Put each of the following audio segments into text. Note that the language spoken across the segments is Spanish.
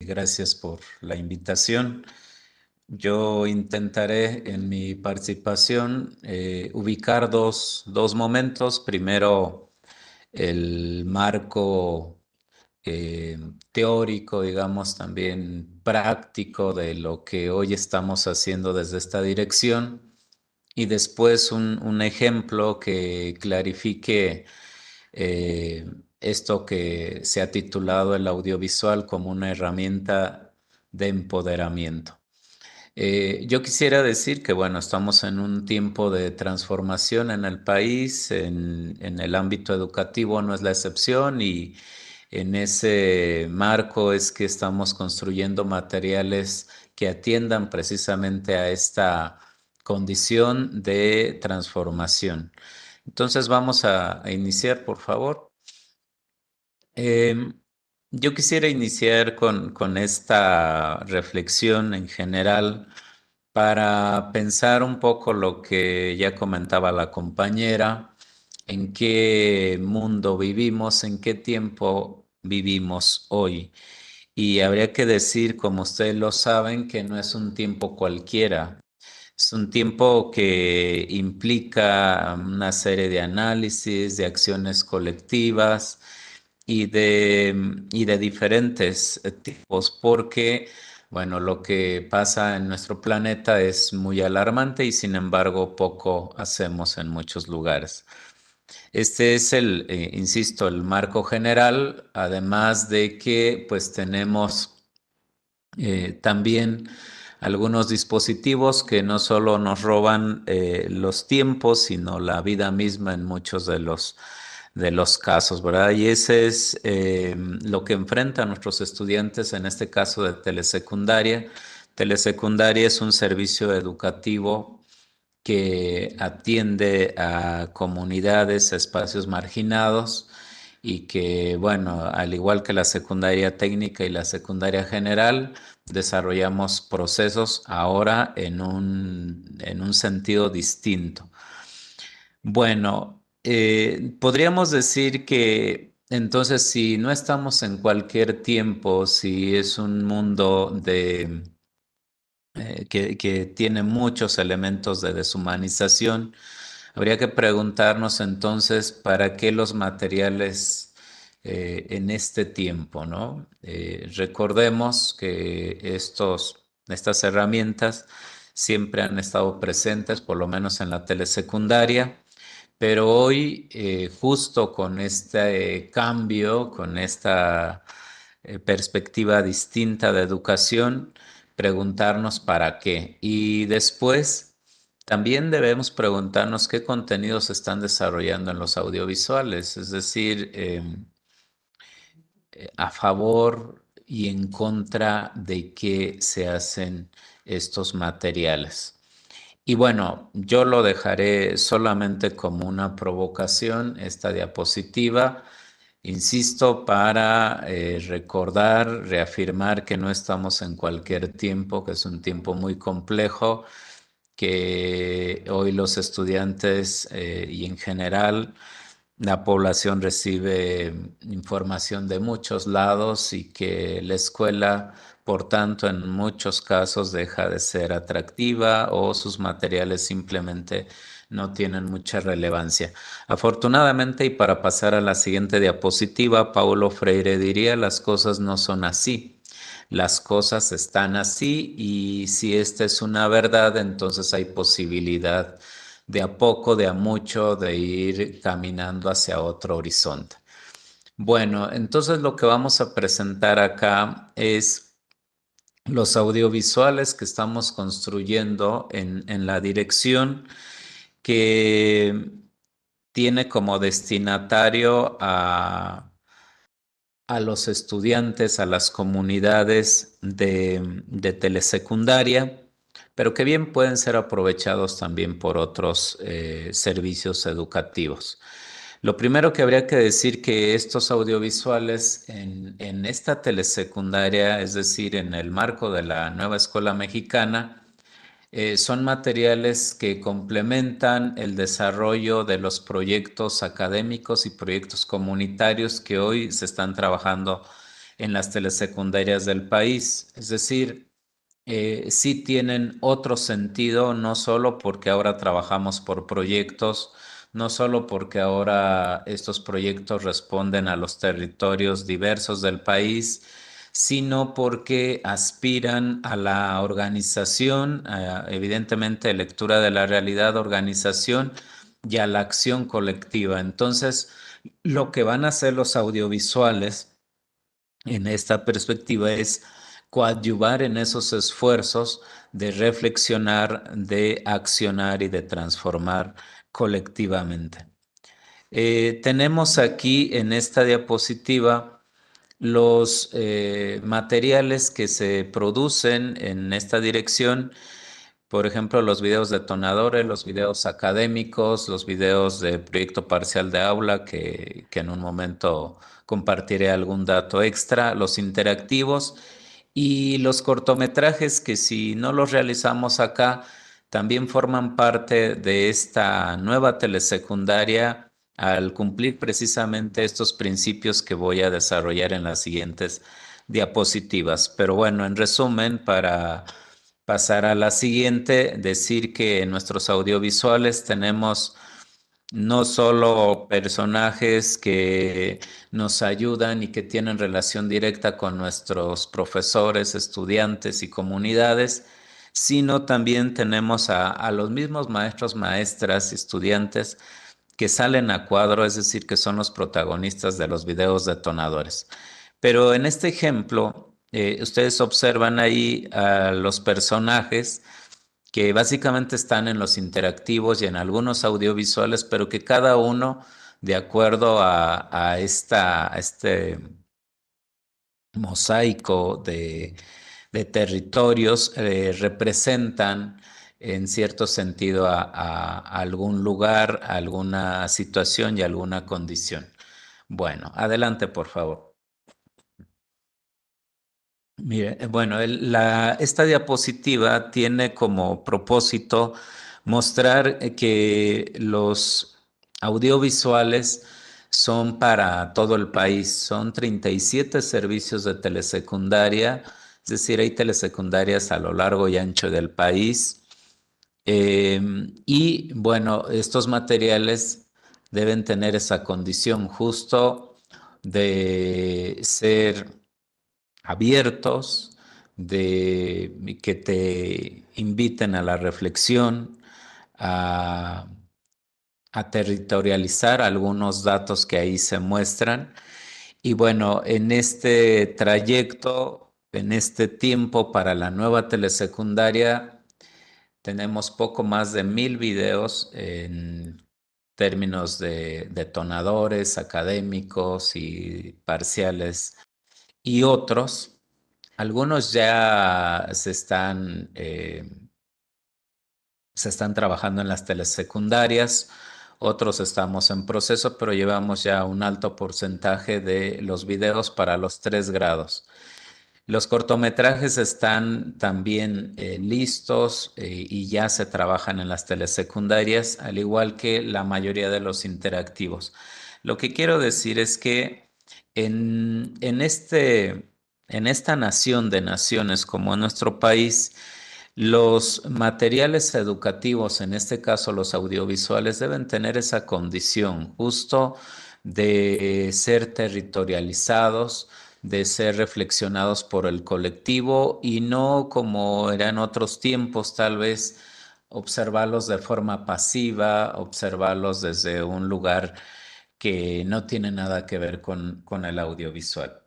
gracias por la invitación. Yo intentaré en mi participación ubicar dos momentos. Primero, el marco teórico, digamos, también práctico de lo que hoy estamos haciendo desde esta dirección. Y después un ejemplo que clarifique eh, esto que se ha titulado el audiovisual como una herramienta de empoderamiento. Yo quisiera decir que, bueno, estamos en un tiempo de transformación en el país, en el ámbito educativo no es la excepción y en ese marco es que estamos construyendo materiales que atiendan precisamente a esta condición de transformación. Entonces vamos a iniciar, por favor. Em, yo quisiera iniciar con esta reflexión en general para pensar un poco lo que ya comentaba la compañera, en qué mundo vivimos, en qué tiempo vivimos hoy. Y habría que decir, como ustedes lo saben, que no es un tiempo cualquiera. Es un tiempo que implica una serie de análisis, de acciones colectivas y de diferentes tipos, porque, bueno, lo que pasa en nuestro planeta es muy alarmante y sin embargo poco hacemos en muchos lugares. Este es insisto, el marco general, además de que pues tenemos también algunos dispositivos que no solo nos roban los tiempos, sino la vida misma en muchos de los casos, ¿verdad? Y ese es lo que enfrentan nuestros estudiantes en este caso de telesecundaria. Telesecundaria es un servicio educativo que atiende a comunidades, a espacios marginados y que, bueno, al igual que la secundaria técnica y la secundaria general, desarrollamos procesos ahora en un sentido distinto. Bueno, podríamos decir que entonces si no estamos en cualquier tiempo, si es un mundo que tiene muchos elementos de deshumanización, habría que preguntarnos entonces para qué los materiales en este tiempo, ¿no? Recordemos que estas herramientas siempre han estado presentes, por lo menos en la telesecundaria, pero hoy, justo con este cambio, con esta perspectiva distinta de educación, preguntarnos para qué. Y después también debemos preguntarnos qué contenidos se están desarrollando en los audiovisuales, es decir, a favor y en contra de qué se hacen estos materiales. Y bueno, yo lo dejaré solamente como una provocación, esta diapositiva, insisto, para recordar, reafirmar que no estamos en cualquier tiempo, que es un tiempo muy complejo, que hoy los estudiantes y en general la población recibe información de muchos lados y que la escuela, por tanto, en muchos casos deja de ser atractiva o sus materiales simplemente no tienen mucha relevancia. Afortunadamente, y para pasar a la siguiente diapositiva, Paulo Freire diría, las cosas no son así. Las cosas están así y si esta es una verdad, entonces hay posibilidad de a poco, de a mucho, de ir caminando hacia otro horizonte. Bueno, entonces lo que vamos a presentar acá es los audiovisuales que estamos construyendo en la dirección que tiene como destinatario a los estudiantes, a las comunidades de telesecundaria, pero que bien pueden ser aprovechados también por otros servicios educativos. Lo primero que habría que decir que estos audiovisuales en esta telesecundaria, es decir, en el marco de la nueva escuela mexicana, son materiales que complementan el desarrollo de los proyectos académicos y proyectos comunitarios que hoy se están trabajando en las telesecundarias del país. Es decir, sí tienen otro sentido, no solo porque ahora trabajamos por proyectos, no solo porque ahora estos proyectos responden a los territorios diversos del país, sino porque aspiran a la organización, evidentemente lectura de la realidad, organización y a la acción colectiva. Entonces, lo que van a hacer los audiovisuales en esta perspectiva es coadyuvar en esos esfuerzos de reflexionar, de accionar y de transformar colectivamente. Tenemos aquí en esta diapositiva los materiales que se producen en esta dirección, por ejemplo, los videos detonadores, los videos académicos, los videos de proyecto parcial de aula, que en un momento compartiré algún dato extra, los interactivos y los cortometrajes que si no los realizamos acá, también forman parte de esta nueva telesecundaria al cumplir precisamente estos principios que voy a desarrollar en las siguientes diapositivas. Pero bueno, en resumen, para pasar a la siguiente, decir que en nuestros audiovisuales tenemos no solo personajes que nos ayudan y que tienen relación directa con nuestros profesores, estudiantes y comunidades, sino también tenemos a los mismos maestros, maestras, estudiantes que salen a cuadro, es decir, que son los protagonistas de los videos detonadores. Pero en este ejemplo, ustedes observan ahí a los personajes que básicamente están en los interactivos y en algunos audiovisuales, pero que cada uno, de acuerdo a este mosaico de territorios, representan en cierto sentido a algún lugar, a alguna situación y alguna condición. Bueno, adelante, por favor. Mire, bueno, esta diapositiva tiene como propósito mostrar que los audiovisuales son para todo el país. Son 37 servicios de telesecundaria, es decir, hay telesecundarias a lo largo y ancho del país. Y bueno, estos materiales deben tener esa condición justo de ser abiertos, de que te inviten a la reflexión, a, a territorializar algunos datos que ahí se muestran. Y bueno, en este trayecto, en este tiempo para la nueva telesecundaria, tenemos poco más de 1000 videos en términos de detonadores académicos y parciales y otros. Algunos ya se están trabajando en las telesecundarias, otros estamos en proceso, pero llevamos ya un alto porcentaje de los videos para los 3 grados. Los cortometrajes están también listos y ya se trabajan en las telesecundarias, al igual que la mayoría de los interactivos. Lo que quiero decir es que en esta nación de naciones como nuestro país, los materiales educativos, en este caso los audiovisuales, deben tener esa condición justo de ser territorializados, de ser reflexionados por el colectivo y no como era en otros tiempos, tal vez observarlos de forma pasiva, observarlos desde un lugar que no tiene nada que ver con el audiovisual.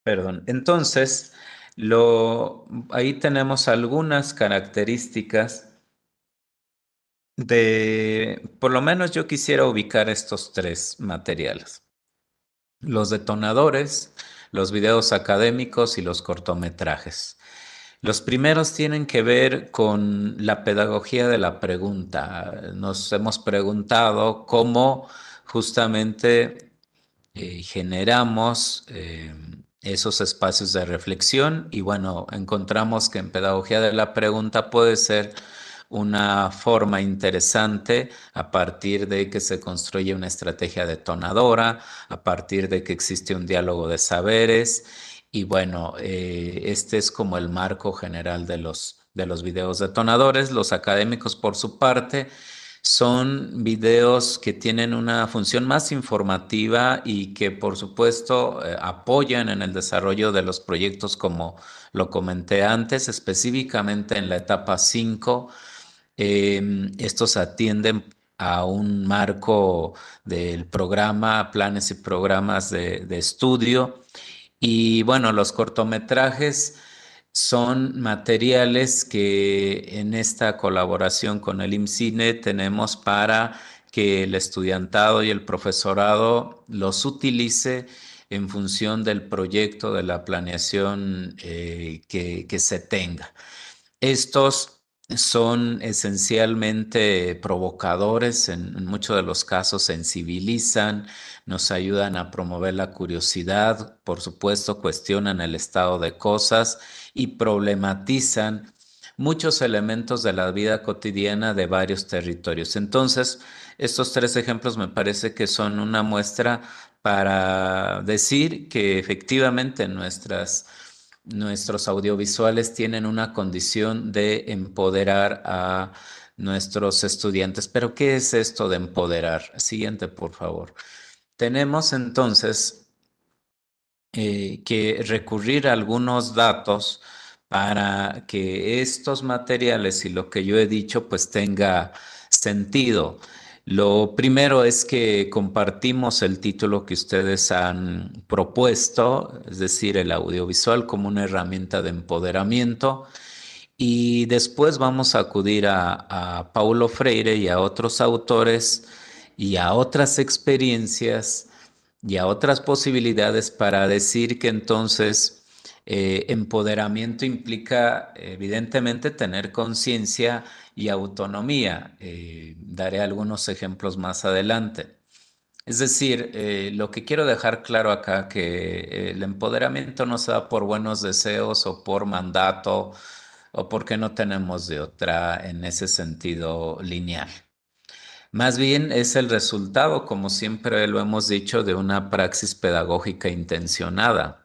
Perdón. Entonces, ahí tenemos algunas características por lo menos yo quisiera ubicar estos 3 materiales: los detonadores, los videos académicos y los cortometrajes. Los primeros tienen que ver con la pedagogía de la pregunta. Nos hemos preguntado cómo justamente generamos esos espacios de reflexión y bueno, encontramos que en pedagogía de la pregunta puede ser una forma interesante a partir de que se construye una estrategia detonadora, a partir de que existe un diálogo de saberes. Y bueno, este es como el marco general de los videos detonadores. Los académicos, por su parte, son videos que tienen una función más informativa y que, por supuesto, apoyan en el desarrollo de los proyectos, como lo comenté antes, específicamente en la etapa 5. Estos atienden a un marco del programa, planes y programas de estudio. Y bueno, los cortometrajes son materiales que en esta colaboración con el IMCINE tenemos para que el estudiantado y el profesorado los utilice en función del proyecto, de la planeación que se tenga. Estos son esencialmente provocadores, en muchos de los casos sensibilizan, nos ayudan a promover la curiosidad, por supuesto, cuestionan el estado de cosas y problematizan muchos elementos de la vida cotidiana de varios territorios. Entonces, estos tres ejemplos me parece que son una muestra para decir que efectivamente nuestros audiovisuales tienen una condición de empoderar a nuestros estudiantes. Pero, ¿qué es esto de empoderar? Siguiente, por favor. Tenemos entonces que recurrir a algunos datos para que estos materiales y lo que yo he dicho pues tenga sentido. Lo primero es que compartimos el título que ustedes han propuesto, es decir, el audiovisual como una herramienta de empoderamiento. Y después vamos a acudir a Paulo Freire y a otros autores y a otras experiencias y a otras posibilidades para decir que entonces empoderamiento implica evidentemente tener conciencia y autonomía. Daré algunos ejemplos más adelante. Es decir, lo que quiero dejar claro acá, que el empoderamiento no se da por buenos deseos o por mandato o porque no tenemos de otra en ese sentido lineal. Más bien es el resultado, como siempre lo hemos dicho, de una praxis pedagógica intencionada.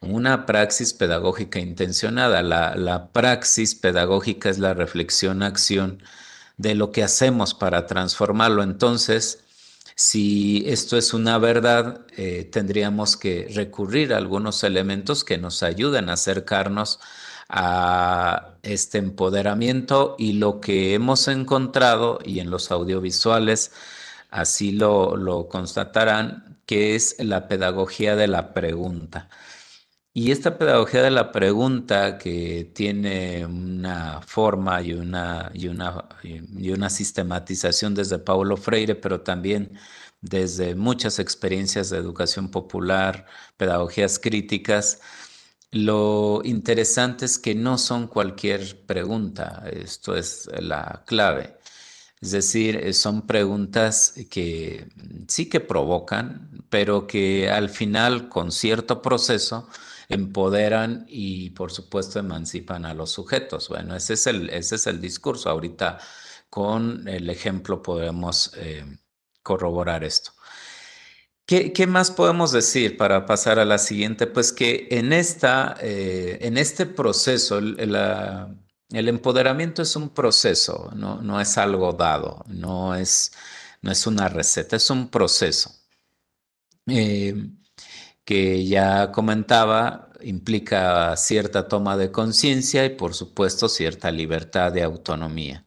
Una praxis pedagógica intencionada. La praxis pedagógica es la reflexión-acción de lo que hacemos para transformarlo. Entonces, si esto es una verdad, tendríamos que recurrir a algunos elementos que nos ayuden a acercarnos a este empoderamiento, y lo que hemos encontrado, y en los audiovisuales así lo constatarán, que es la pedagogía de la pregunta. Y esta pedagogía de la pregunta, que tiene una forma y una sistematización desde Paulo Freire, pero también desde muchas experiencias de educación popular, pedagogías críticas, lo interesante es que no son cualquier pregunta. Esto es la clave. Es decir, son preguntas que sí que provocan, pero que al final, con cierto proceso, empoderan y, por supuesto, emancipan a los sujetos. Bueno, ese es el discurso. Ahorita, con el ejemplo, podemos corroborar esto. ¿Qué más podemos decir para pasar a la siguiente? Pues que en este proceso, el empoderamiento es un proceso, no es algo dado, no es una receta, es un proceso eh, que ya comentaba, implica cierta toma de conciencia y, por supuesto, cierta libertad de autonomía.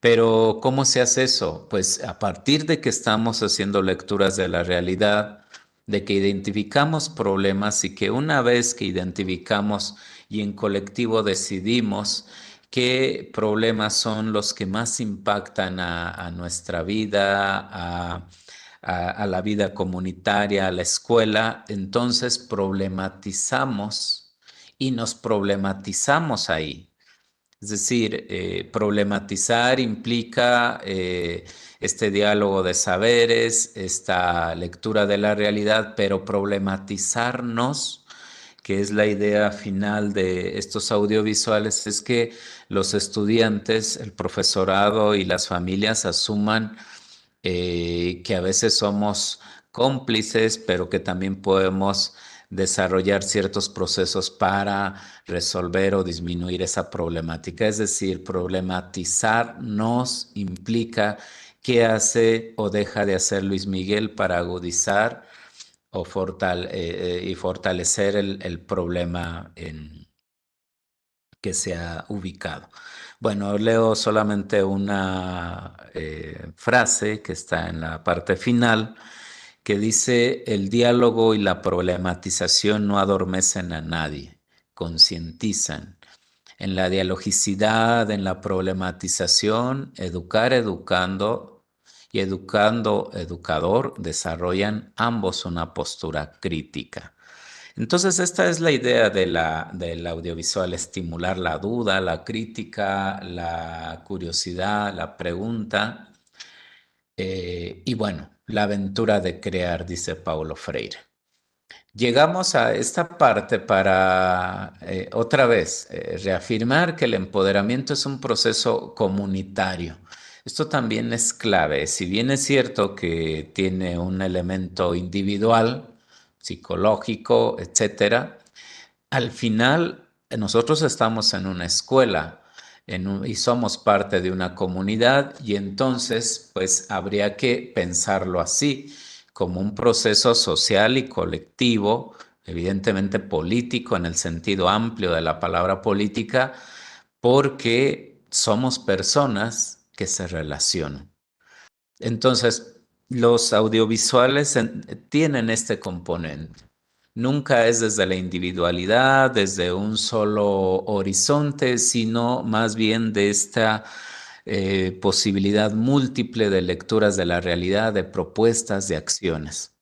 Pero ¿cómo se hace eso? Pues a partir de que estamos haciendo lecturas de la realidad, de que identificamos problemas, y que una vez que identificamos y en colectivo decidimos qué problemas son los que más impactan a nuestra vida, a la vida comunitaria, a la escuela, entonces problematizamos y nos problematizamos ahí. Es decir, problematizar implica este diálogo de saberes, esta lectura de la realidad, pero problematizarnos, que es la idea final de estos audiovisuales, es que los estudiantes, el profesorado y las familias asuman que a veces somos cómplices, pero que también podemos desarrollar ciertos procesos para resolver o disminuir esa problemática. Es decir, problematizar nos implica qué hace o deja de hacer Luis Miguel para agudizar y fortalecer el problema que se ha ubicado. Bueno, leo solamente una frase que está en la parte final que dice: el diálogo y la problematización no adormecen a nadie, concientizan. En la dialogicidad, en la problematización, educar educando y educando educador desarrollan ambos una postura crítica. Entonces, esta es la idea del audiovisual: estimular la duda, la crítica, la curiosidad, la pregunta, y bueno, la aventura de crear, dice Paulo Freire. Llegamos a esta parte para otra vez reafirmar que el empoderamiento es un proceso comunitario. Esto también es clave. Si bien es cierto que tiene un elemento individual, psicológico, etcétera, al final, nosotros estamos en una escuela y somos parte de una comunidad, y entonces, pues habría que pensarlo así, como un proceso social y colectivo, evidentemente político en el sentido amplio de la palabra política, porque somos personas que se relacionan. Entonces, los audiovisuales tienen este componente. Nunca es desde la individualidad, desde un solo horizonte, sino más bien de esta posibilidad múltiple de lecturas de la realidad, de propuestas, de acciones.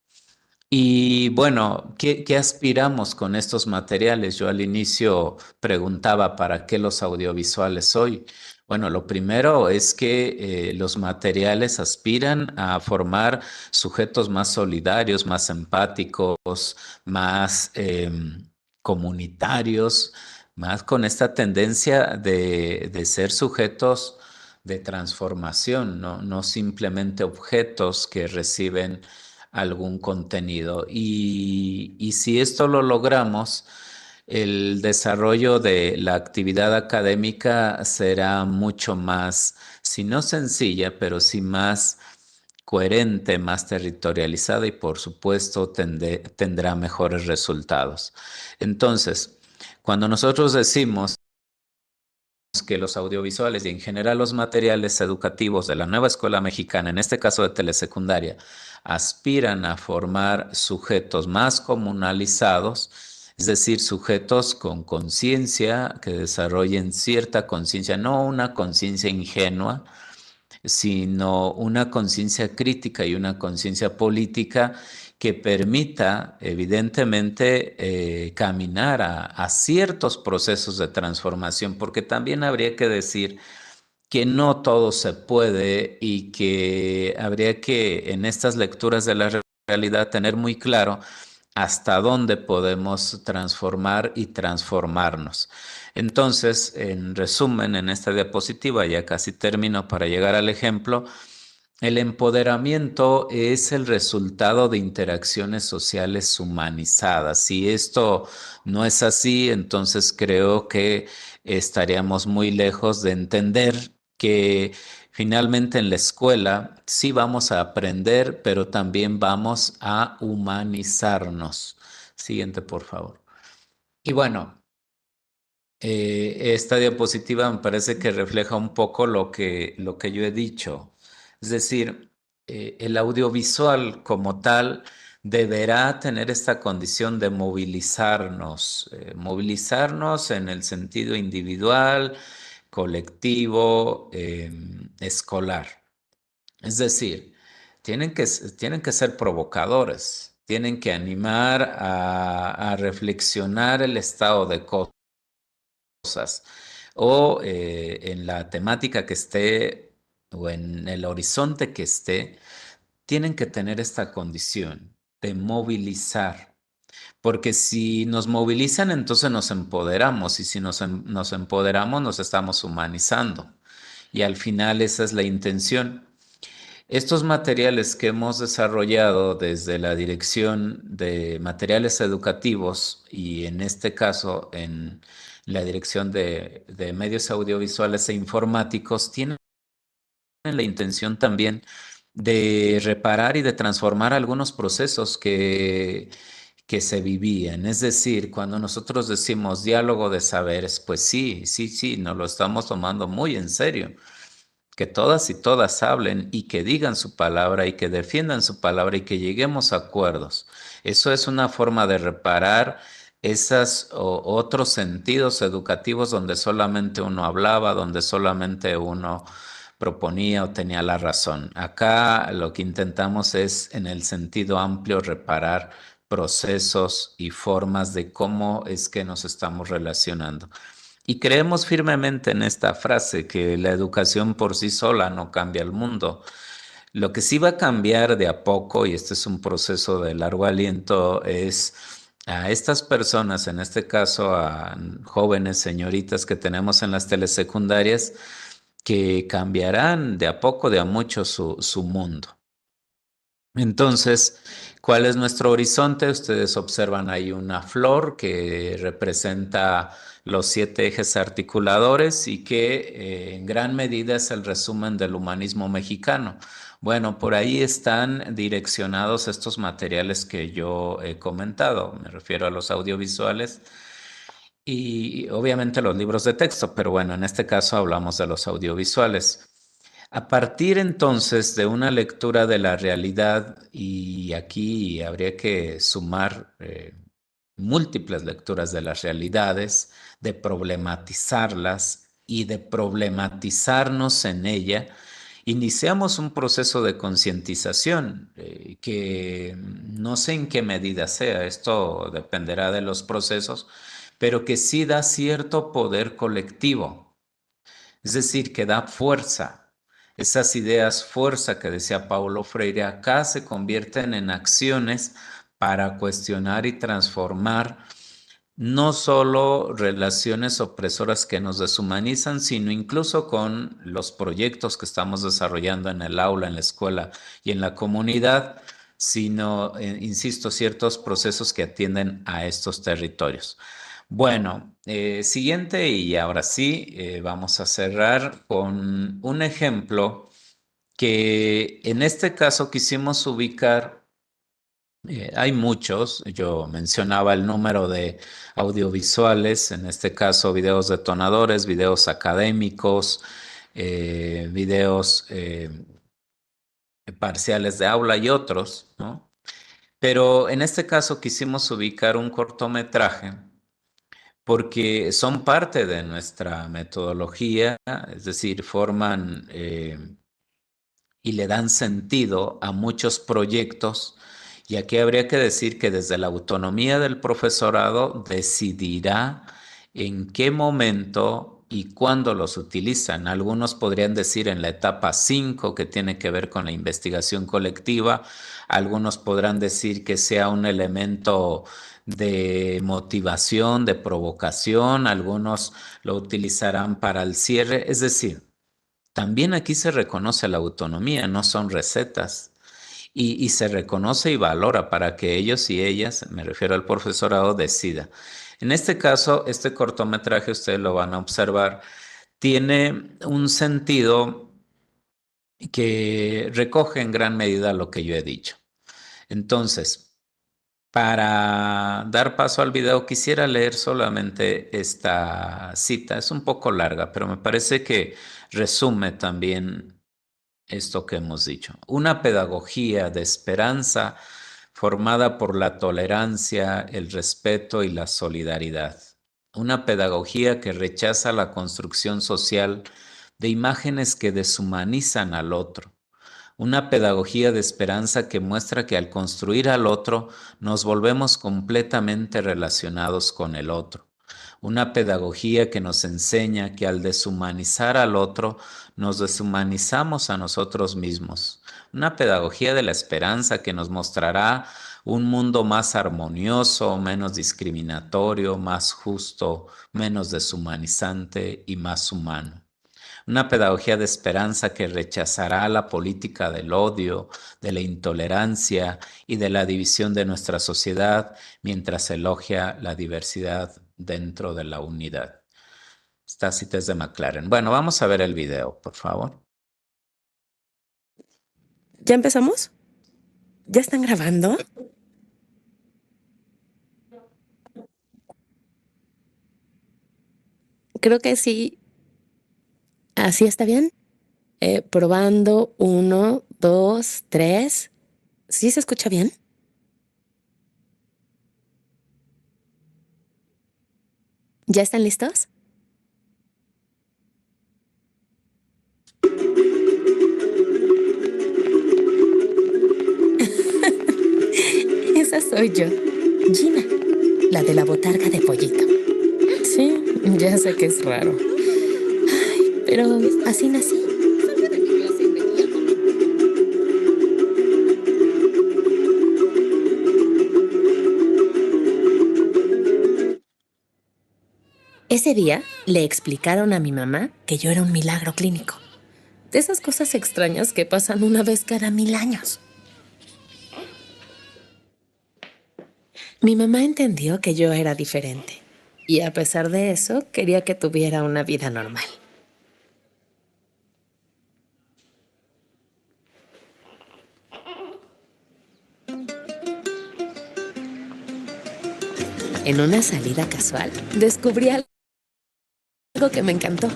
Y bueno, ¿qué aspiramos con estos materiales? Yo al inicio preguntaba para qué los audiovisuales hoy. Bueno, lo primero es que los materiales aspiran a formar sujetos más solidarios, más empáticos, más comunitarios, más con esta tendencia de ser sujetos de transformación, no simplemente objetos que reciben algún contenido. Y si esto lo logramos, el desarrollo de la actividad académica será mucho más, si no sencilla, pero sí más coherente, más territorializada, y por supuesto tendrá mejores resultados. Entonces, cuando nosotros decimos que los audiovisuales y en general los materiales educativos de la nueva escuela mexicana, en este caso de telesecundaria, aspiran a formar sujetos más comunalizados, es decir, sujetos con conciencia, que desarrollen cierta conciencia, no una conciencia ingenua, sino una conciencia crítica y una conciencia política que permita, evidentemente, caminar a ciertos procesos de transformación, porque también habría que decir que no todo se puede, y que habría que, en estas lecturas de la realidad, tener muy claro hasta dónde podemos transformar y transformarnos. Entonces, en resumen, en esta diapositiva, ya casi termino para llegar al ejemplo, el empoderamiento es el resultado de interacciones sociales humanizadas. Si esto no es así, entonces creo que estaríamos muy lejos de entender que finalmente en la escuela sí vamos a aprender, pero también vamos a humanizarnos. Siguiente, por favor. Y bueno, esta diapositiva me parece que refleja un poco lo que yo he dicho. Es decir, el audiovisual como tal deberá tener esta condición de movilizarnos en el sentido individual, colectivo, escolar. Es decir, tienen que ser provocadores, tienen que animar a reflexionar el estado de cosas, o en la temática que esté o en el horizonte que esté, tienen que tener esta condición de movilizar. Porque si nos movilizan, entonces nos empoderamos y si nos empoderamos, nos estamos humanizando. Y al final esa es la intención. Estos materiales que hemos desarrollado desde la Dirección de Materiales Educativos y en este caso en la Dirección de Medios Audiovisuales e Informáticos tienen la intención también de reparar y de transformar algunos procesos que se vivían. Es decir, cuando nosotros decimos diálogo de saberes, pues sí, sí, sí, nos lo estamos tomando muy en serio. Que todas y todas hablen y que digan su palabra y que defiendan su palabra y que lleguemos a acuerdos. Eso es una forma de reparar esos otros sentidos educativos donde solamente uno hablaba, donde solamente uno proponía o tenía la razón. Acá lo que intentamos es, en el sentido amplio, reparar procesos y formas de cómo es que nos estamos relacionando. Y creemos firmemente en esta frase que la educación por sí sola no cambia el mundo. Lo que sí va a cambiar de a poco, y este es un proceso de largo aliento, es a estas personas, en este caso a jóvenes señoritas que tenemos en las telesecundarias, que cambiarán de a poco, de a mucho su mundo. Entonces, ¿cuál es nuestro horizonte? Ustedes observan ahí una flor que representa los 7 ejes articuladores y que en gran medida es el resumen del humanismo mexicano. Bueno, por ahí están direccionados estos materiales que yo he comentado. Me refiero a los audiovisuales y obviamente los libros de texto, pero bueno, en este caso hablamos de los audiovisuales. A partir entonces de una lectura de la realidad, y aquí habría que sumar múltiples lecturas de las realidades, de problematizarlas y de problematizarnos en ella, iniciamos un proceso de concientización que no sé en qué medida sea, esto dependerá de los procesos, pero que sí da cierto poder colectivo, es decir, que da fuerza. Esas ideas fuerza que decía Paulo Freire acá se convierten en acciones para cuestionar y transformar no solo relaciones opresoras que nos deshumanizan, sino incluso con los proyectos que estamos desarrollando en el aula, en la escuela y en la comunidad, sino, insisto, ciertos procesos que atienden a estos territorios. Bueno, siguiente y ahora sí, vamos a cerrar con un ejemplo que en este caso quisimos ubicar. Hay muchos, yo mencionaba el número de audiovisuales, en este caso videos detonadores, videos académicos, videos parciales de aula y otros, ¿no? Pero en este caso quisimos ubicar un cortometraje porque son parte de nuestra metodología, es decir, forman y le dan sentido a muchos proyectos. Y aquí habría que decir que desde la autonomía del profesorado decidirá en qué momento y cuándo los utilizan. Algunos podrían decir en la etapa 5 que tiene que ver con la investigación colectiva. Algunos podrán decir que sea un elemento de motivación, de provocación. Algunos lo utilizarán para el cierre. Es decir, también aquí se reconoce la autonomía, no son recetas. Y se reconoce y valora para que ellos y ellas, me refiero al profesorado, decida. En este caso, este cortometraje, ustedes lo van a observar, tiene un sentido que recoge en gran medida lo que yo he dicho. Entonces, para dar paso al video, quisiera leer solamente esta cita. Es un poco larga, pero me parece que resume también esto que hemos dicho. Una pedagogía de esperanza formada por la tolerancia, el respeto y la solidaridad. Una pedagogía que rechaza la construcción social de imágenes que deshumanizan al otro. Una pedagogía de esperanza que muestra que al construir al otro nos volvemos completamente relacionados con el otro. Una pedagogía que nos enseña que al deshumanizar al otro nos deshumanizamos a nosotros mismos. Una pedagogía de la esperanza que nos mostrará Un mundo más armonioso, menos discriminatorio, más justo, menos deshumanizante y más humano. Una pedagogía de esperanza que rechazará la política del odio, de la intolerancia y de la división de nuestra sociedad, mientras elogia la diversidad dentro de la unidad. Esta cita es de McLaren. Bueno, vamos a ver el video, por favor. ¿Ya empezamos? ¿Ya están grabando? Creo que sí. ¿Así está bien? Probando, 1, 2, 3. ¿Sí se escucha bien? ¿Ya están listos? Esa soy yo, Gina, la de la botarga de pollito. Sí, ya sé que es raro. Ay, pero así nací. Ese día le explicaron a mi mamá que yo era un milagro clínico. De esas cosas extrañas que pasan una vez cada 1000 años. Mi mamá entendió que yo era diferente y a pesar de eso quería que tuviera una vida normal. En una salida casual, descubrí algo que me encantó.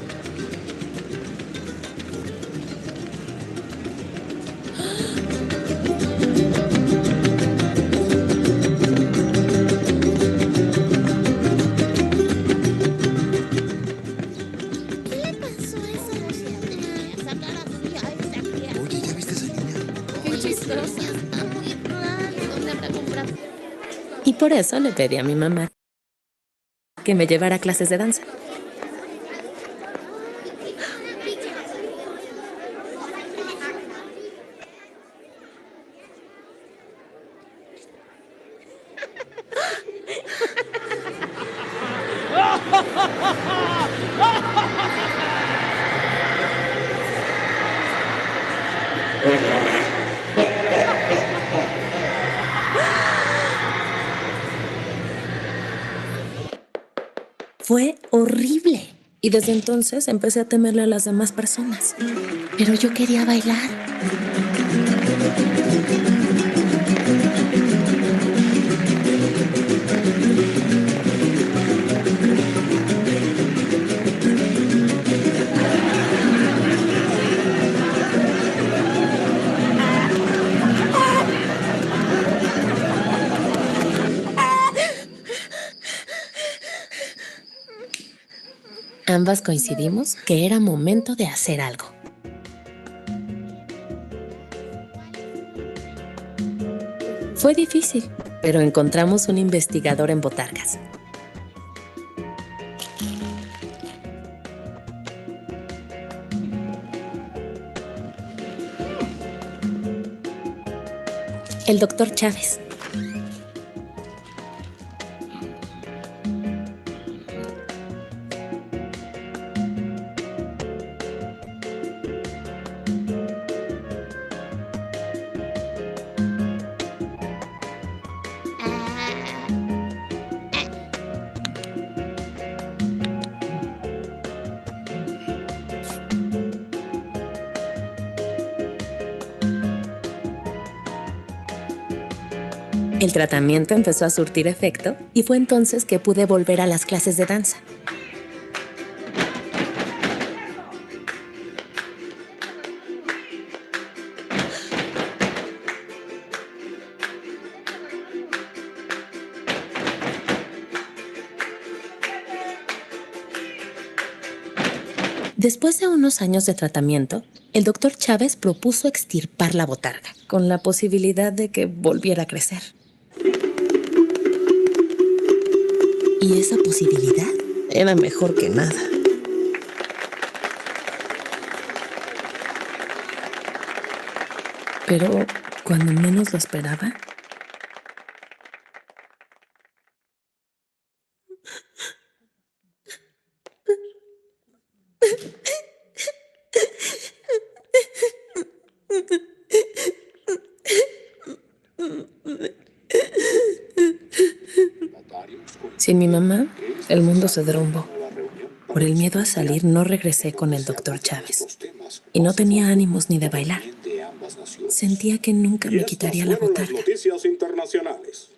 Oye, ¿ya viste esa niña? Qué chistoso. Está muy raro. ¿Dónde habrá comprado? Y por eso le pedí a mi mamá que me llevara a clases de danza. Fue horrible. Y desde entonces empecé a temerle a las demás personas. Pero yo quería bailar. Ambas coincidimos que era momento de hacer algo. Fue difícil, pero encontramos un investigador en botargas. El doctor Chávez. El tratamiento empezó a surtir efecto y fue entonces que pude volver a las clases de danza. Después de unos años de tratamiento, el doctor Chávez propuso extirpar la botarga, con la posibilidad de que volviera a crecer. Y esa posibilidad era mejor que nada. Pero cuando menos lo esperaba, Sin mi mamá, el mundo se derrumbó. Por el miedo a salir, no regresé con el doctor Chávez. Y no tenía ánimos ni de bailar. Sentía que nunca me quitaría la botarga. Noticias internacionales.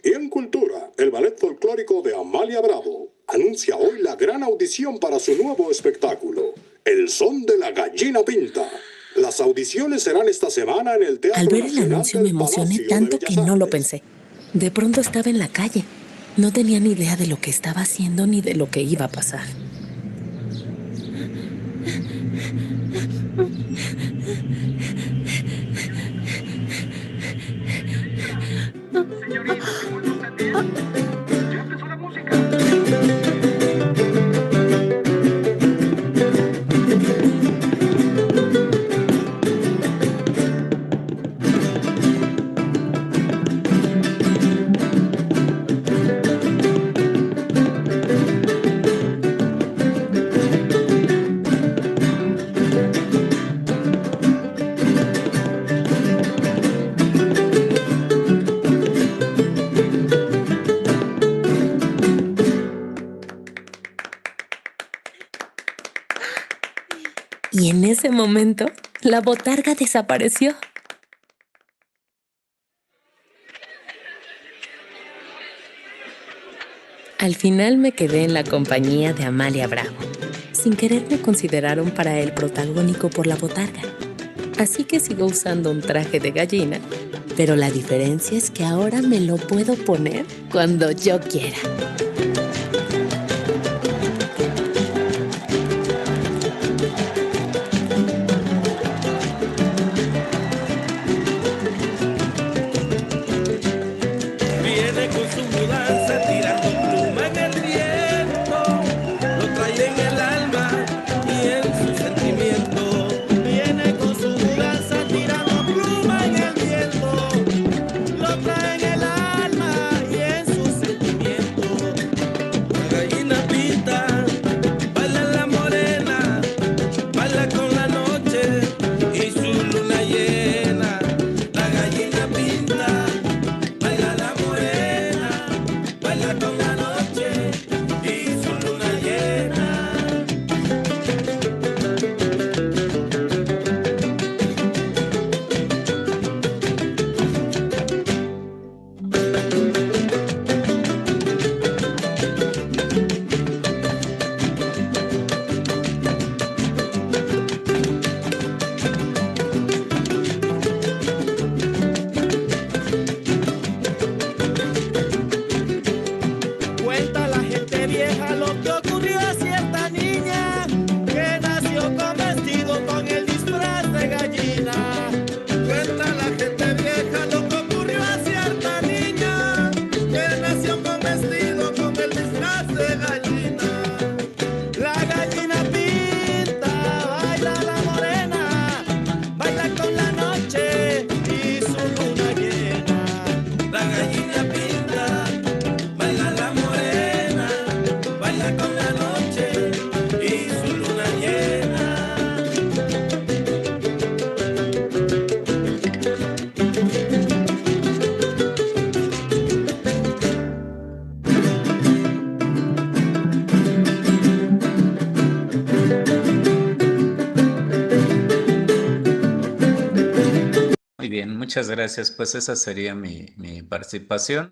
Y en cultura, el ballet folclórico de Amalia Bravo anuncia hoy la gran audición para su nuevo espectáculo, El Son de la Gallina Pinta. Las audiciones serán esta semana en el Teatro Al ver el Nacional anuncio del me emocioné Palacio de tanto que Bellas no lo Artes. pensé. De pronto estaba en la calle. No tenía ni idea de lo que estaba haciendo ni de lo que iba a pasar. Y en ese momento, la botarga desapareció. Al final me quedé en la compañía de Amalia Bravo. Sin querer me consideraron para el protagónico por la botarga. Así que sigo usando un traje de gallina, pero la diferencia es que ahora me lo puedo poner cuando yo quiera. Viene con su mudanza tirando pluma en el viento, lo trae en el alma y en su sentimiento. Viene con su mudanza tirando pluma en el viento, lo trae en el alma y en su sentimiento. La gallina pinta, baila la morena, baila con la noche y su luna llena. La gallina pinta, baila la morena, baila con la noche y su luna llena. Cuenta la gente vieja lo que ocurrió a cierta niña que nació con vestido con el disfraz de gallina. Cuenta la gente vieja lo que ocurrió a cierta niña que nació con vestido con el disfraz de gallina. La gallina pinta, baila la morena, baila con la noche y su luna llena. La gallina pinta, baila la morena, baila con la noche y su luna llena. Muy bien, muchas gracias. Pues esa sería mi participación.